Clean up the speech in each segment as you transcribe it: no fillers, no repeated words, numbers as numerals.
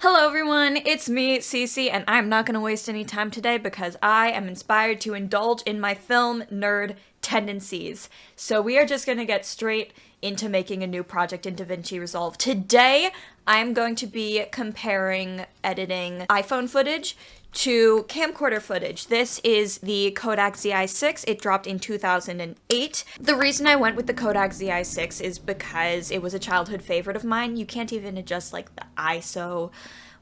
Hello everyone, it's me, Cici, and I'm not gonna waste any time today because I am inspired to indulge in my film nerd tendencies. So we are just gonna get straight into making a new project in DaVinci Resolve. Today, I'm going to be comparing editing iPhone footage to camcorder footage. This is the Kodak Zi6. It dropped in 2008. The reason I went with the Kodak Zi6 is because it was a childhood favorite of mine. You can't even adjust like the ISO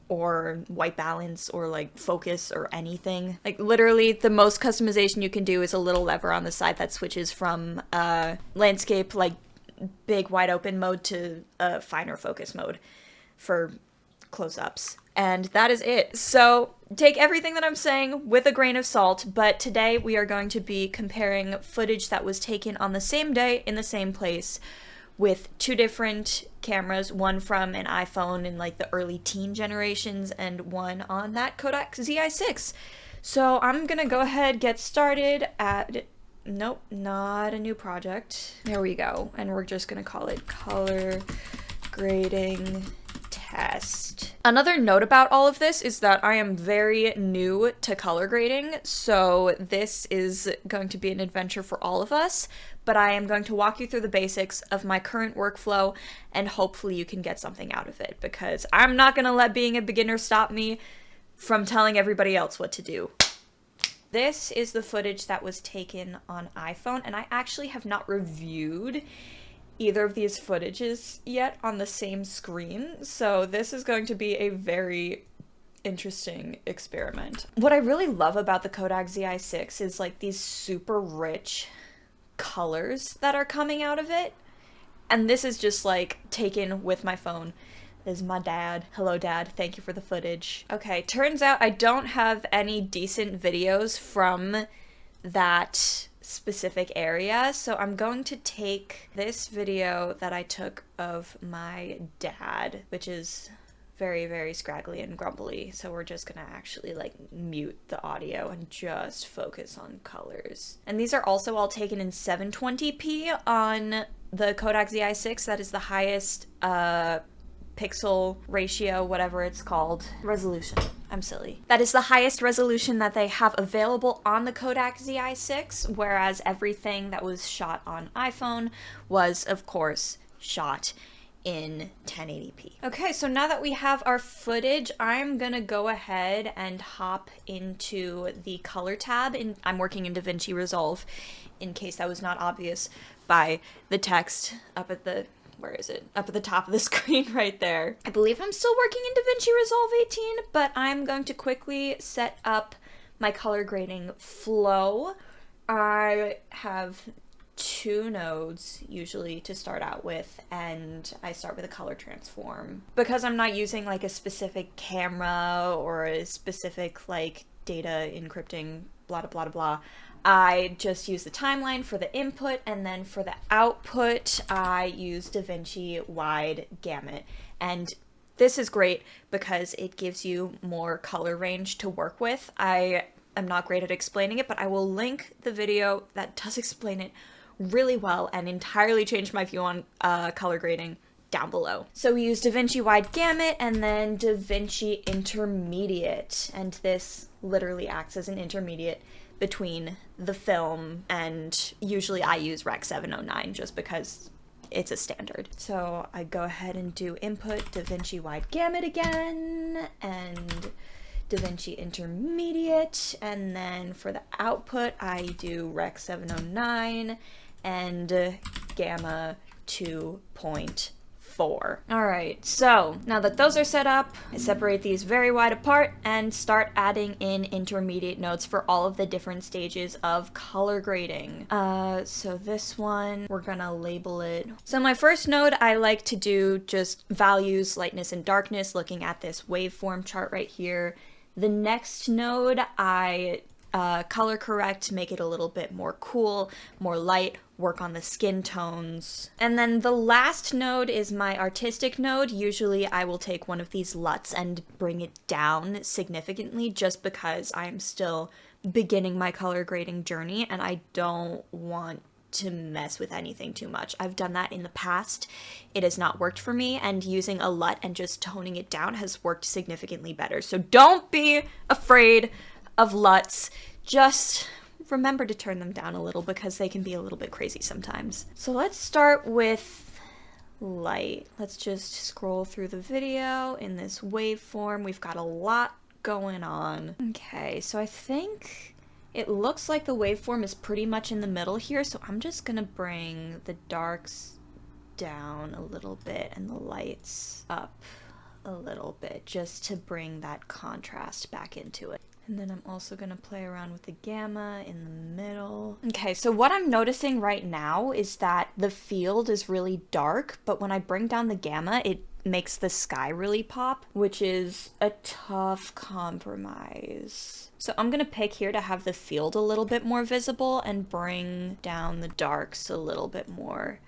or white balance or like focus or anything. Like literally the most customization you can do is a little lever on the side that switches from landscape like big wide open mode to finer focus mode for close-ups. And that is it. So take everything that I'm saying with a grain of salt, but today we are going to be comparing footage that was taken on the same day in the same place with two different cameras, one from an iPhone in like the early teen generations and one on that Kodak Zi6. So I'm gonna go ahead, get started at, nope, not a new project. There we go. And we're just gonna call it color grading test. Another note about all of this is that I am very new to color grading, so this is going to be an adventure for all of us, but I am going to walk you through the basics of my current workflow, and hopefully you can get something out of it, because I'm not gonna let being a beginner stop me from telling everybody else what to do. This is the footage that was taken on iPhone, and I actually have not reviewed either of these footages yet on the same screen, so this is going to be a very interesting experiment. What I really love about the Kodak Zi6 is like these super rich colors that are coming out of it, and this is just like taken with my phone. This is my dad. Hello dad, thank you for the footage. Okay, turns out I don't have any decent videos from that specific area, so I'm going to take this video that I took of my dad, which is very, very scraggly and grumbly, so we're just gonna actually like mute the audio and just focus on colors. And these are also all taken in 720p on the Kodak Zi6. That is the highest pixel ratio, whatever it's called. Resolution. I'm silly. That is the highest resolution that they have available on the Kodak Zi6, whereas everything that was shot on iPhone was, of course, shot in 1080p. Okay, so now that we have our footage, I'm gonna go ahead and hop into the color tab. I'm working in DaVinci Resolve, in case that was not obvious by the text up at the where is it? Up at the top of the screen right there. I believe I'm still working in DaVinci Resolve 18, but I'm going to quickly set up my color grading flow. I have two nodes usually to start out with, and I start with a color transform. Because I'm not using like a specific camera or a specific like data encrypting blah blah blah blah, I just use the timeline for the input, and then for the output, I use DaVinci Wide Gamut. And this is great because it gives you more color range to work with. I am not great at explaining it, but I will link the video that does explain it really well and entirely change my view on color grading down below. So we use DaVinci Wide Gamut and then DaVinci Intermediate, and this literally acts as an intermediate between the film, and usually I use Rec 709 just because it's a standard. So I go ahead and do input DaVinci Wide Gamut again, and DaVinci Intermediate, and then for the output I do Rec 709 and Gamma 2.4. Alright, so now that those are set up, I separate these very wide apart and start adding in intermediate nodes for all of the different stages of color grading. So this one, we're gonna label it. So my first node, I like to do just values, lightness and darkness, looking at this waveform chart right here. The next node, I color correct, make it a little bit more cool, more light, work on the skin tones. And then the last node is my artistic node. Usually I will take one of these LUTs and bring it down significantly just because I'm still beginning my color grading journey and I don't want to mess with anything too much. I've done that in the past. It has not worked for me, and using a LUT and just toning it down has worked significantly better. So don't be afraid of LUTs. Just remember to turn them down a little because they can be a little bit crazy sometimes. So let's start with light. Let's just scroll through the video in this waveform. We've got a lot going on. Okay, so I think it looks like the waveform is pretty much in the middle here, so I'm just gonna bring the darks down a little bit and the lights up a little bit just to bring that contrast back into it. And then I'm also gonna play around with the gamma in the middle. Okay, so what I'm noticing right now is that the field is really dark, but when I bring down the gamma, it makes the sky really pop, which is a tough compromise. So I'm gonna pick here to have the field a little bit more visible and bring down the darks a little bit more.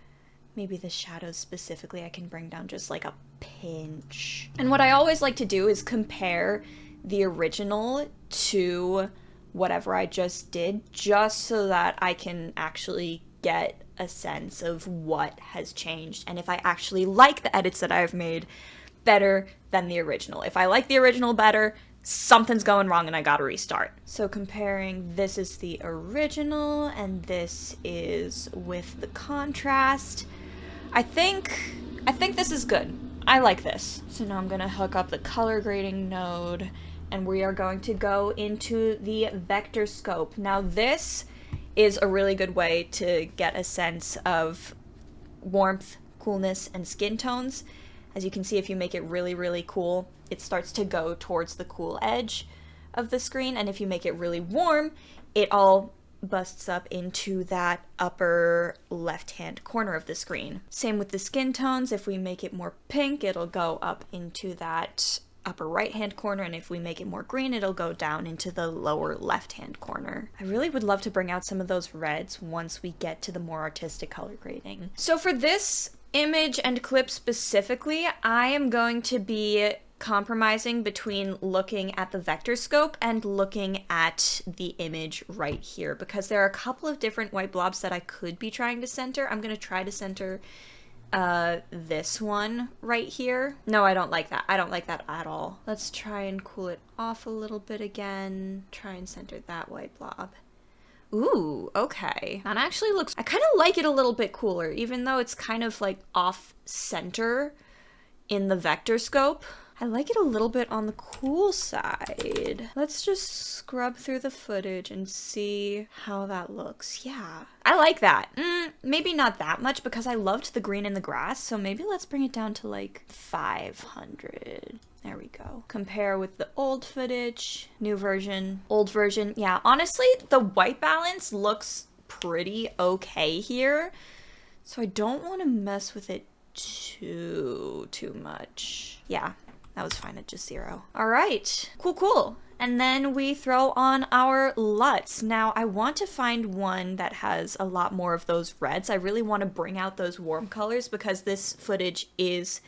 Maybe the shadows specifically I can bring down just like a pinch. And what I always like to do is compare the original to whatever I just did, just so that I can actually get a sense of what has changed and if I actually like the edits that I've made better than the original. If I like the original better, something's going wrong and I gotta restart. So comparing, this is the original and this is with the contrast. I think this is good. I like this. So now I'm gonna hook up the color grading node and we are going to go into the vector scope. Now this is a really good way to get a sense of warmth, coolness, and skin tones. As you can see, if you make it really, really cool, it starts to go towards the cool edge of the screen, and if you make it really warm, it all busts up into that upper left-hand corner of the screen. Same with the skin tones. If we make it more pink, it'll go up into that upper right-hand corner, and if we make it more green, it'll go down into the lower left-hand corner. I really would love to bring out some of those reds once we get to the more artistic color grading. So for this image and clip specifically, I am going to be compromising between looking at the vector scope and looking at the image right here, because there are a couple of different white blobs that I could be trying to center. I'm going to try to center this one right here. No, I don't like that. I don't like that at all. Let's try and cool it off a little bit again. Try and center that white blob. Ooh, okay. That actually looks, I kind of like it a little bit cooler, even though it's kind of like off center in the vector scope. I like it a little bit on the cool side. Let's just scrub through the footage and see how that looks. Yeah, I like that. Maybe not that much because I loved the green in the grass, so maybe let's bring it down to like 500. There we go. Compare with the old footage, new version, old version. Yeah, honestly, the white balance looks pretty okay here, so I don't want to mess with it too much. Yeah. That was fine at just 0. All right, cool. And then we throw on our LUTs. Now I want to find one that has a lot more of those reds. I really want to bring out those warm colors because this footage is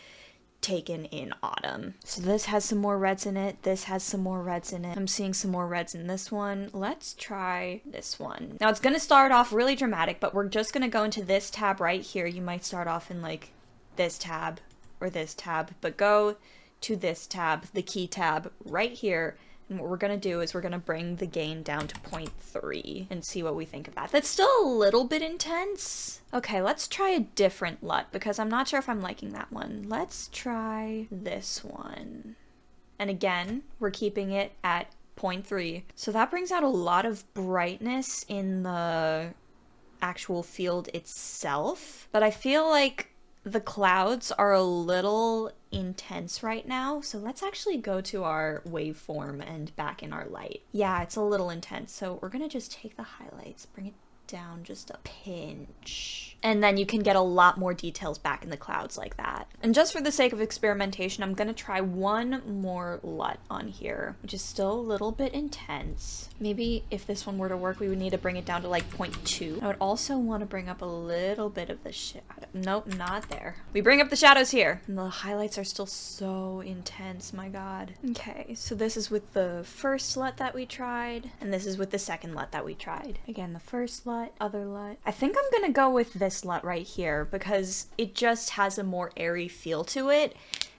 taken in autumn. So this has some more reds in it. This has some more reds in it. I'm seeing some more reds in this one. Let's try this one. Now it's gonna start off really dramatic, but we're just gonna go into this tab right here. You might start off in like this tab or this tab, but go to this tab, the key tab right here, and what we're gonna do is we're gonna bring the gain down to 0.3 and see what we think of that. That's still a little bit intense. Okay, let's try a different LUT because I'm not sure if I'm liking that one. Let's try this one. And again, we're keeping it at 0.3. So that brings out a lot of brightness in the actual field itself, but I feel like the clouds are a little intense right now, so let's actually go to our waveform and back in our light. Yeah, it's a little intense, so we're gonna just take the highlights, bring it down just a pinch, and then you can get a lot more details back in the clouds like that. And just for the sake of experimentation, I'm gonna try one more LUT on here, which is still a little bit intense. Maybe if this one were to work, we would need to bring it down to like 0.2. I would also want to bring up a little bit of the shadow. Nope, not there. We bring up the shadows here. And the highlights are still so intense, my god. Okay, so this is with the first LUT that we tried, and this is with the second LUT that we tried. Again, the first LUT LUT, other LUT. I think I'm gonna go with this LUT right here because it just has a more airy feel to it.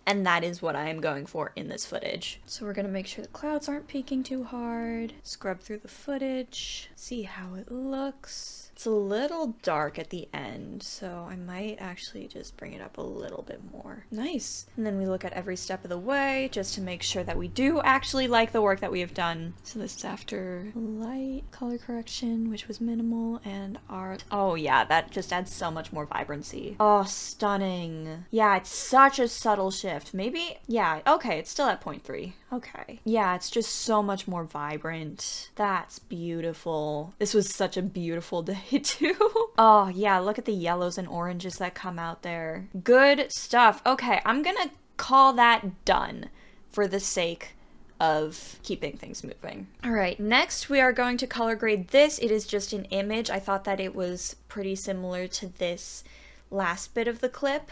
And that is what I am going for in this footage. So we're gonna make sure the clouds aren't peaking too hard. Scrub through the footage, see how it looks. It's a little dark at the end, so I might actually just bring it up a little bit more. Nice. And then we look at every step of the way just to make sure that we do actually like the work that we have done. So this is after light, color correction, which was minimal, and art. Oh yeah, that just adds so much more vibrancy. Oh, stunning. Yeah, it's such a subtle shift. Maybe, yeah, okay, it's still at 0.3. Okay. Yeah, it's just so much more vibrant. That's beautiful. This was such a beautiful day too. Oh yeah, look at the yellows and oranges that come out there. Good stuff. Okay, I'm gonna call that done for the sake of keeping things moving. All right, next we are going to color grade this. It is just an image. I thought that it was pretty similar to this last bit of the clip.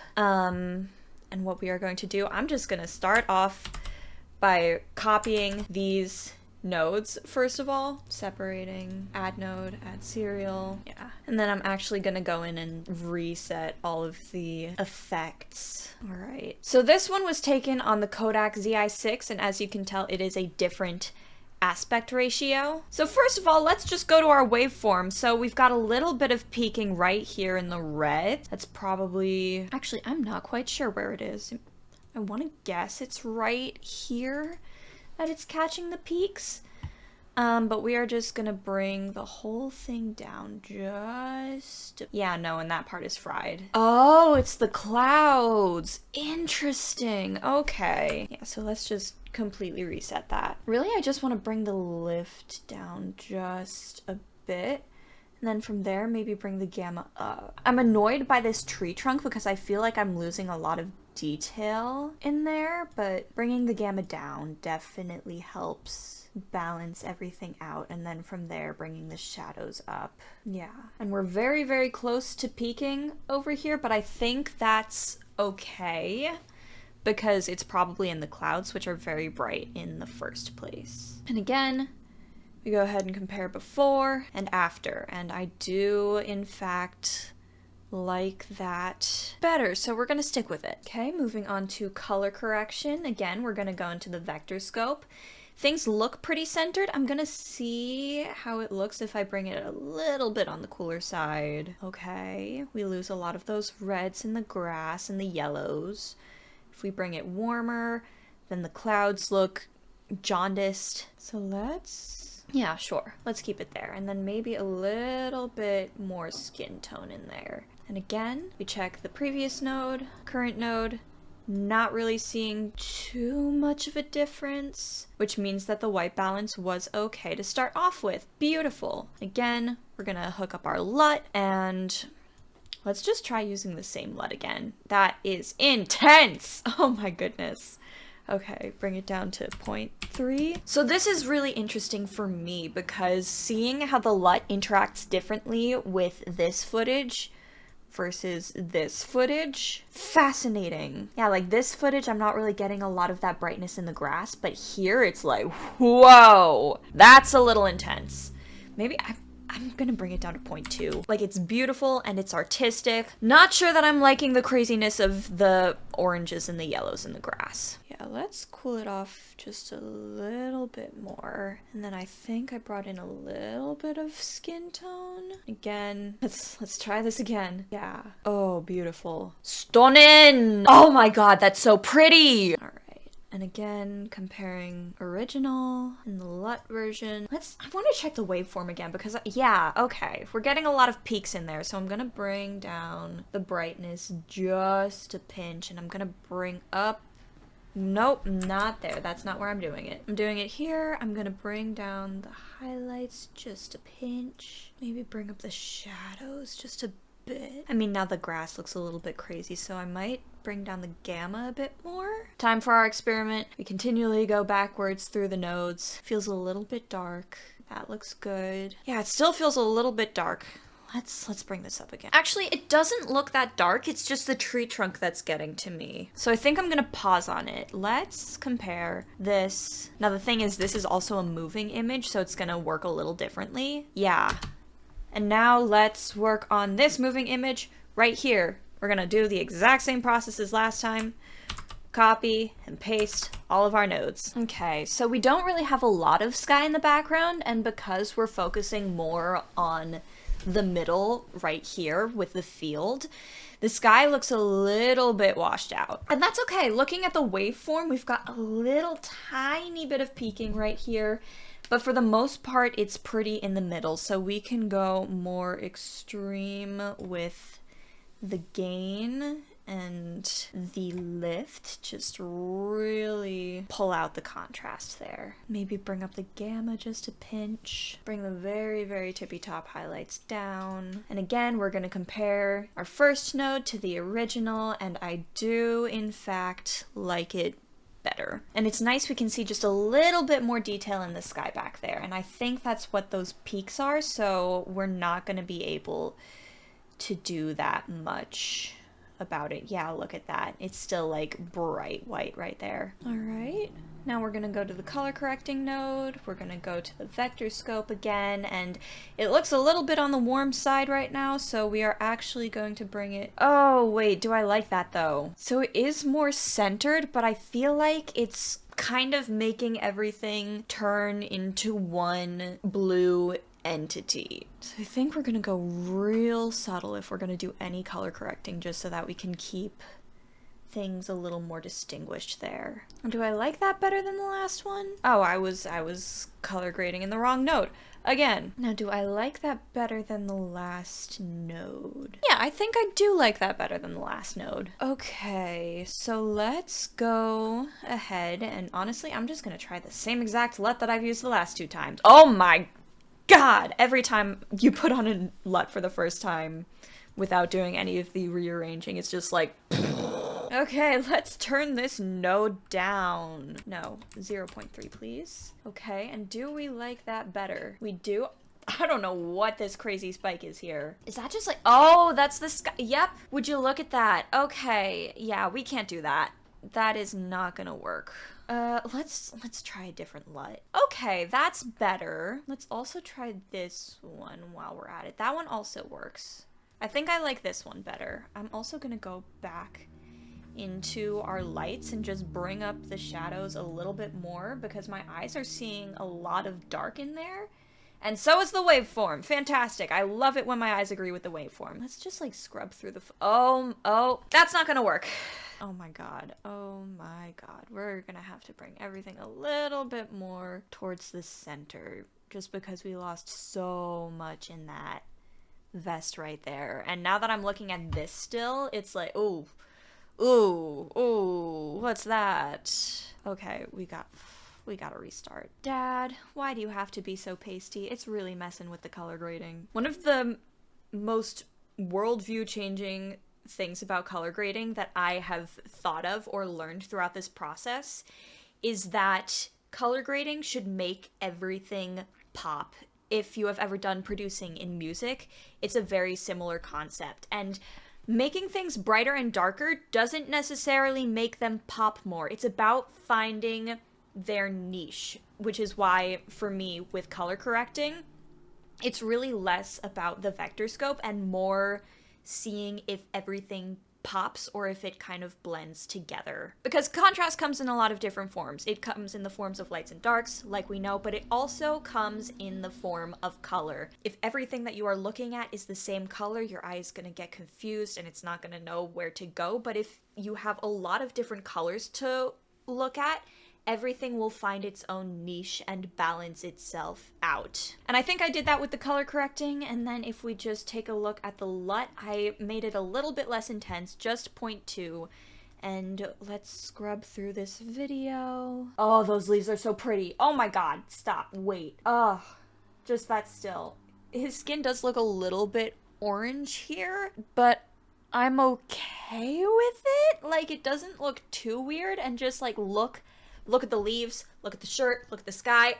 And what we are going to do, I'm just gonna start off by copying these nodes first of all, separating, add node, add serial, yeah. And then I'm actually gonna go in and reset all of the effects. All right, so this one was taken on the Kodak Zi6, and as you can tell, it is a different aspect ratio. So first of all, let's just go to our waveform. So we've got a little bit of peaking right here in the red. That's probably, actually, I'm not quite sure where it is. I want to guess it's right here that it's catching the peaks. But we are just gonna bring the whole thing down just... Yeah, no, and that part is fried. Oh, it's the clouds. Interesting. Okay. Yeah, so let's just completely reset that. Really, I just want to bring the lift down just a bit. And then from there, maybe bring the gamma up. I'm annoyed by this tree trunk because I feel like I'm losing a lot of detail in there, but bringing the gamma down definitely helps balance everything out, and then from there bringing the shadows up. Yeah, and we're very, very close to peaking over here, but I think that's okay because it's probably in the clouds, which are very bright in the first place. And again, we go ahead and compare before and after, and I do in fact like that better, so we're gonna stick with it. Okay, moving on to color correction. Again, we're gonna go into the vector scope. Things look pretty centered. I'm gonna see how it looks if I bring it a little bit on the cooler side. Okay, we lose a lot of those reds in the grass and the yellows. If we bring it warmer, then the clouds look jaundiced. So let's, yeah, sure, let's keep it there. And then maybe a little bit more skin tone in there. And again, we check the previous node, current node, not really seeing too much of a difference, which means that the white balance was okay to start off with. Beautiful. Again, we're gonna hook up our LUT and let's just try using the same LUT again. That is intense. Oh my goodness. Okay, bring it down to 0.3. So this is really interesting for me because seeing how the LUT interacts differently with this footage versus this footage, fascinating. Yeah, like this footage, I'm not really getting a lot of that brightness in the grass, but here it's like, whoa, that's a little intense. Maybe I'm gonna bring it down to 0.2. Like, it's beautiful and it's artistic. Not sure that I'm liking the craziness of the oranges and the yellows in the grass. Yeah, let's cool it off just a little bit more. And then I think I brought in a little bit of skin tone. Again, let's try this again. Yeah. Oh, beautiful. Stunning! Oh my god, that's so pretty! All right. And again, comparing original and the LUT version. I want to check the waveform again because, yeah, okay. We're getting a lot of peaks in there, so I'm going to bring down the brightness just a pinch, and I'm going to bring up, nope, not there. That's not where I'm doing it. I'm doing it here. I'm going to bring down the highlights just a pinch. Maybe bring up the shadows just a bit. I mean, now the grass looks a little bit crazy, so I might bring down the gamma a bit more. Time for our experiment. We continually go backwards through the nodes. Feels a little bit dark. That looks good. Yeah, it still feels a little bit dark. Let's bring this up again. Actually, it doesn't look that dark. It's just the tree trunk that's getting to me. So I think I'm gonna pause on it. Let's compare this. Now the thing is, this is also a moving image, so it's gonna work a little differently. Yeah. And now let's work on this moving image right here. We're gonna do the exact same process as last time. Copy and paste all of our nodes. Okay, so we don't really have a lot of sky in the background, and because we're focusing more on the middle right here with the field, the sky looks a little bit washed out. And that's okay. Looking at the waveform, we've got a little tiny bit of peaking right here, but for the most part, it's pretty in the middle, so we can go more extreme with the gain and the lift, just really pull out the contrast there. Maybe bring up the gamma just a pinch. Bring the very, very tippy top highlights down. And again, we're gonna compare our first node to the original, and I do, in fact, like it better. And it's nice we can see just a little bit more detail in the sky back there, and I think that's what those peaks are, so we're not gonna be able to do that much about it. Yeah, look at that. It's still like bright white right there. All right, now we're gonna go to the color correcting node. We're gonna go to the vector scope again, and it looks a little bit on the warm side right now, so we are actually going to bring it... Oh, wait, do I like that though? So it is more centered, but I feel like it's kind of making everything turn into one blue entity. So I think we're gonna go real subtle if we're gonna do any color correcting, just so that we can keep things a little more distinguished there. Do I like that better than the last one? Oh, I was color grading in the wrong node again. Now, do I like that better than the last node? Yeah, I think I do like that better than the last node. Okay, so let's go ahead, and honestly, I'm just gonna try the same exact LUT that I've used the last 2 times. Oh my God, every time you put on a LUT for the first time without doing any of the rearranging, it's just like... Okay, let's turn this node down. No, 0.3, please. Okay, and do we like that better? We do. I don't know what this crazy spike is here. Is that just like... Oh, that's the sky. Yep. Would you look at that? Okay, yeah, we can't do that. That is not gonna work. Let's try a different LUT. Okay, that's better. Let's also try this one while we're at it. That one also works. I think I like this one better. I'm also gonna go back into our lights and just bring up the shadows a little bit more, because my eyes are seeing a lot of dark in there. And so is the waveform. Fantastic. I love it when my eyes agree with the waveform. Let's just like scrub through the... Oh, that's not gonna work. Oh my God. Oh my God. We're gonna have to bring everything a little bit more towards the center, just because we lost so much in that vest right there. And now that I'm looking at this still, it's like, ooh, what's that? Okay, we gotta restart. Dad, why do you have to be so pasty? It's really messing with the color grading. One of the most worldview changing things about color grading that I have thought of or learned throughout this process is that color grading should make everything pop. If you have ever done producing in music, it's a very similar concept. And making things brighter and darker doesn't necessarily make them pop more. It's about finding their niche, which is why, for me, with color correcting, it's really less about the vector scope and more seeing if everything pops or if it kind of blends together. Because contrast comes in a lot of different forms. It comes in the forms of lights and darks, like we know, but it also comes in the form of color. If everything that you are looking at is the same color, your eye is gonna get confused and it's not gonna know where to go. But if you have a lot of different colors to look at, everything will find its own niche and balance itself out. And I think I did that with the color correcting, and then if we just take a look at the LUT, I made it a little bit less intense, just 0.2, and let's scrub through this video. Oh, those leaves are so pretty. Oh my God, stop, wait. Oh, just that still. His skin does look a little bit orange here, but I'm okay with it. Like, it doesn't look too weird, and just like look at the leaves, look at the shirt, look at the sky.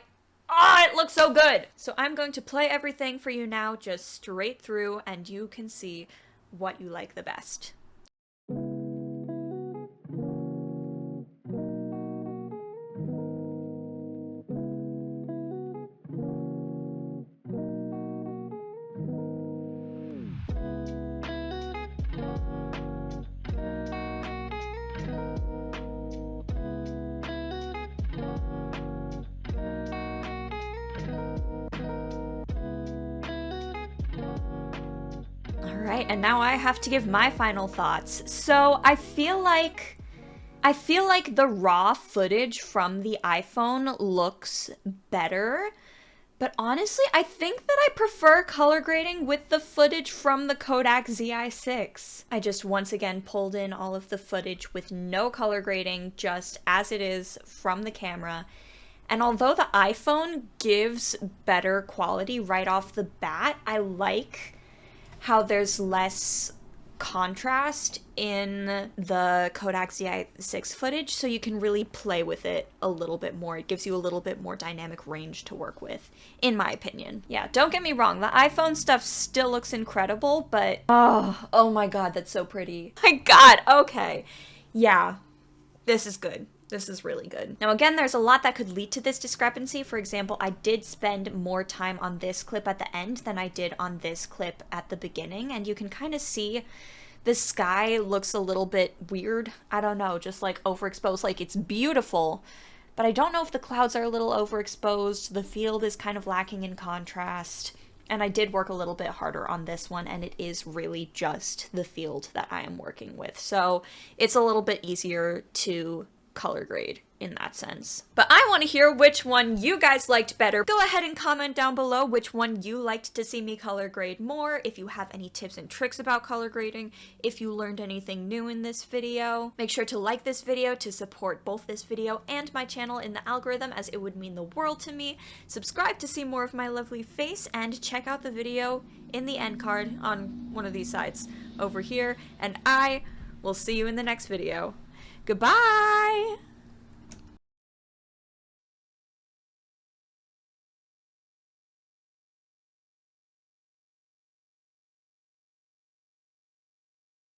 Oh, it looks so good. So I'm going to play everything for you now, just straight through, and you can see what you like the best. right, and now I have to give my final thoughts. So I feel like the raw footage from the iPhone looks better, but honestly, I think that I prefer color grading with the footage from the Kodak Zi6. I just once again pulled in all of the footage with no color grading, just as it is from the camera. And although the iPhone gives better quality right off the bat, I like how there's less contrast in the Kodak Zi6 footage, so you can really play with it a little bit more. It gives you a little bit more dynamic range to work with, in my opinion. Yeah, don't get me wrong, the iPhone stuff still looks incredible, but oh my god, that's so pretty. My god, okay. Yeah, this is good. This is really good. Now again, there's a lot that could lead to this discrepancy. For example, I did spend more time on this clip at the end than I did on this clip at the beginning, and you can kind of see the sky looks a little bit weird. I don't know, just like overexposed. Like, it's beautiful, but I don't know if the clouds are a little overexposed. The field is kind of lacking in contrast. And I did work a little bit harder on this one, and it is really just the field that I am working with. So it's a little bit easier to color grade in that sense. But I want to hear which one you guys liked better. Go ahead and comment down below which one you liked to see me color grade more, if you have any tips and tricks about color grading, if you learned anything new in this video. Make sure to like this video to support both this video and my channel in the algorithm, as it would mean the world to me. Subscribe to see more of my lovely face, and check out the video in the end card on one of these sides over here, and I will see you in the next video. Goodbye!